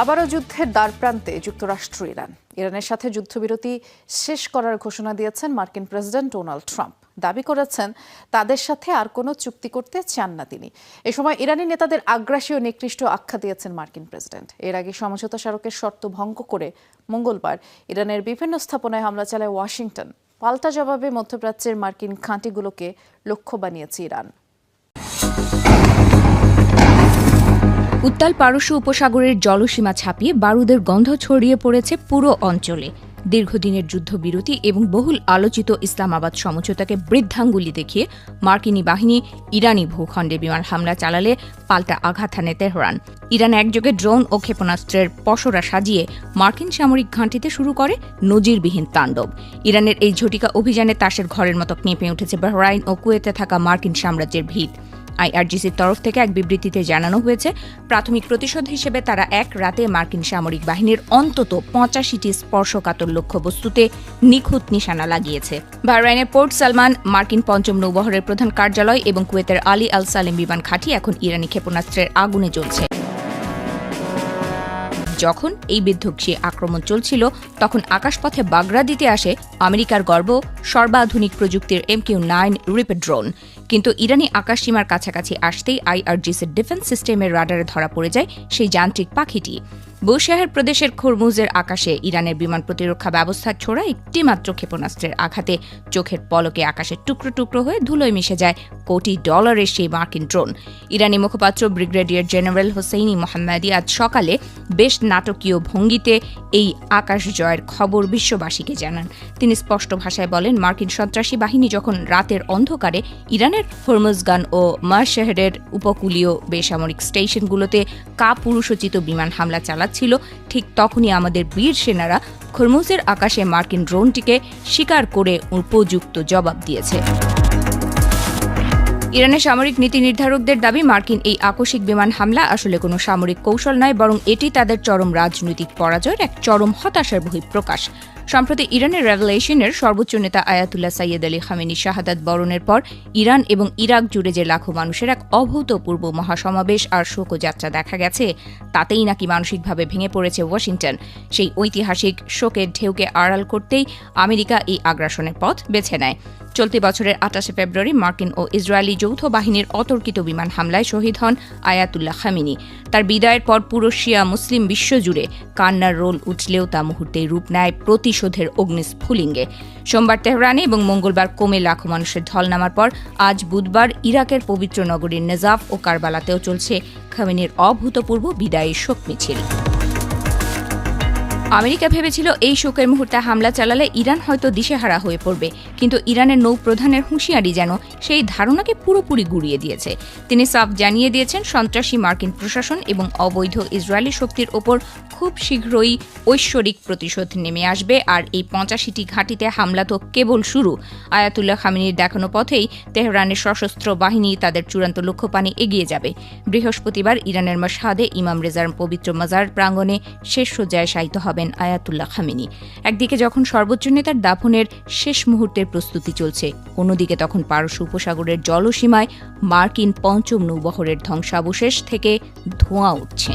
আবারও যুদ্ধের দ্বারপ্রান্তে যুক্তরাষ্ট্র ইরানের সাথে যুদ্ধবিরতি শেষ করার ঘোষণা দিয়েছেন মার্কিন প্রেসিডেন্ট ডোনাল্ড ট্রাম্প। দাবি করেছেন তাদের সাথে আর কোনো চুক্তি করতে চান না তিনি। এ সময় ইরানি নেতাদের আগ্রাসী ও নিকৃষ্ট আখ্যা দিয়েছেন মার্কিন প্রেসিডেন্ট। এর আগে সমঝোতা স্মারকের শর্ত ভঙ্গ করে মঙ্গলবার ইরানের বিভিন্ন স্থাপনায় হামলা চালায় ওয়াশিংটন। পাল্টা জবাবে মধ্যপ্রাচ্যের মার্কিন ঘাঁটিগুলোকে লক্ষ্য বানিয়েছে ইরান। উত্তাল পারস্য উপসাগরের জলসীমা ছাপিয়ে বারুদের গন্ধ ছড়িয়ে পড়েছে পুরো অঞ্চলে। দীর্ঘদিনের যুদ্ধবিরতি এবং বহুল আলোচিত ইসলামাবাদ সমঝোতাকে বৃদ্ধাঙ্গুলি দেখিয়ে মার্কিনী বাহিনী ইরানি ভূখণ্ডে বিমান হামলা চালালে পাল্টা আঘাত হানে তেহরান। ইরান একযোগে ড্রোন ও ক্ষেপণাস্ত্রের পসরা সাজিয়ে মার্কিন সামরিক ঘাঁটিতে শুরু করে নজিরবিহীন তাণ্ডব। ইরানের এই ঝটিকা অভিযানে তাসের ঘরের মতো কেঁপে উঠেছে বাহরাইন ও কুয়েতে থাকা মার্কিন সাম্রাজ্যের ভিত। আইআরজিসির তরফ থেকে এক বিবৃতিতে জানানো হয়েছে, প্রাথমিক প্রতিশোধ হিসেবে তারা এক রাতে মার্কিন সামরিক বাহিনীর অন্তত ৮৫টি স্পর্শকাতর লক্ষ্যবস্তুতে নিখুঁত নিশানা লাগিয়েছে। বাহরাইনের পোর্ট সালমান, মার্কিন পঞ্চম নৌবহরের প্রধান কার্যালয় এবং কুয়েতের আলী আল সালেম বিমান ঘাঁটি এখন ইরানি ক্ষেপণাস্ত্রের আগুনে জ্বলছে। যখন এই বিধ্বংসী আক্রমণ চলছিল, তখন আকাশপথে বাগড়া দিতে আসে আমেরিকার গর্ব সর্বাধুনিক প্রযুক্তির MQ-9 রিপার ড্রোন। কিন্তু ইরানি আকাশসীমার কাছাকাছি আসতেই আইআরজিসির ডিফেন্স সিস্টেমের রাডারে ধরা পড়ে যায় সেই যান্ত্রিক পাখিটি। বুশাহের প্রদেশের খরমুজের আকাশে ইরানের বিমান প্রতিরক্ষা ব্যবস্থার ছোড়া একটিমাত্র ক্ষেপণাস্ত্রের আঘাতে চোখের পলকে আকাশের টুকরো টুকরো হয়ে ধুলোয় মিশে যায় কোটি ডলারের সেই মার্কিন ড্রোন। ইরানি মুখপাত্র ব্রিগেডিয়ার জেনারেল হোসেইনি মোহাম্মদি আজ সকালে বেশ নাটকীয় ভঙ্গিতে এই আকাশ জয়ের খবর বিশ্ববাসীকে জানান। তিনি স্পষ্ট ভাষায় বলেন, মার্কিন সন্ত্রাসী বাহিনী যখন রাতের অন্ধকারে ইরানের হরমুজগান ও মারশেহরের উপকূলীয় বেসামরিক স্টেশনগুলোতে কাপুরুষোচিত বিমান হামলা ছিল, ঠিক তখনই আমাদের বীর সেনারা খরমুজের আকাশে মার্কিন ড্রোনটিকে শিকার করে উপযুক্ত জবাব দিয়েছে। ইরানের সামরিক নীতি নির্ধারকদের দাবি, মার্কিন এই আকস্মিক বিমান হামলা আসলে কোনো সামরিক কৌশল নয়, বরং এটি তাদের চরম রাজনৈতিক পরাজয়ের এক চরম হতাশার বহিঃপ্রকাশ। সম্প্রতি ইরানের রেভলিউশনের সর্বোচ্চ নেতা আয়াতুল্লাহ সাইয়েদ আলী খামেনি শাহাদাত বরণের পর ইরান এবং ইরাক জুড়ে যে লাখো মানুষের এক অভূতপূর্ব মহাসমাবেশ আর শোকযাত্রা দেখা গেছে, তাতেই নাকি মানসিকভাবে ভেঙে পড়েছে ওয়াশিংটন। সেই ঐতিহাসিক শোকের ঢেউকে আড়াল করতেই আমেরিকা এই আগ্রাসনের পথ বেছে নেয়। চলতি বছরের ২৮ ফেব্রুয়ারি মার্কিন ও ইসরায়েলি যৌথ বাহিনীর অতর্কিত বিমান হামলায় শহীদ হন আয়াতুল্লাহ খামেনি। তার বিদায়ের পর পুরো শিয়া মুসলিম বিশ্বজুড়ে কান্নার রোল উঠলেও তা মুহূর্তেই রূপ নেয় প্রতিশোধের অগ্নিস্ফুলিঙ্গে। সোমবার তেহরানে এবং মঙ্গলবার কোমে লাখো মানুষের ঢল নামার পর আজ বুধবার ইরাকের পবিত্র নগরীর নেজাফ ও কারবালাতেও চলছে খামেনির অভূতপূর্ব বিদায়ী শোক মিছিল। আমেরিকা ভেবেছিল এই শোকের মুহূর্তে হামলা চালালে ইরান হয়তো দিশেহারা হয়ে পড়বে, কিন্তু ইরানের নৌ প্রধানের হুঁশিয়ারি যেন সেই ধারণাকে পুরোপুরি গুড়িয়ে দিয়েছে। তিনি সাফ জানিয়ে দিয়েছেন, সন্ত্রাসী মার্কিন প্রশাসন এবং অবৈধ ইসরায়েলি শক্তির ওপর খুব শীঘ্রই ঐশ্বরিক প্রতিশোধ নেমে আসবে, আর এই ৮৫টি ঘাঁটিতে হামলা তো কেবল শুরু। আয়াতুল্লাহ খামেনির দেখানো পথেই তেহরানের সশস্ত্র বাহিনী তাদের চূড়ান্ত লক্ষ্যপানে এগিয়ে যাবে। বৃহস্পতিবার ইরানের মাশহাদে ইমাম রেজার পবিত্র মাজার প্রাঙ্গণে শেষ সজ্জায় শায়িত হবেন আয়াতুল্লাহ খামেনি। একদিকে যখন সর্বোচ্চ নেতার দাফনের শেষ মুহূর্তের প্রস্তুতি চলছে, অন্যদিকে তখন পারস্য উপসাগরের জলসীমায় মার্কিন পঞ্চম নৌবহরের ধ্বংসাবশেষ থেকে ধোঁয়া উঠছে।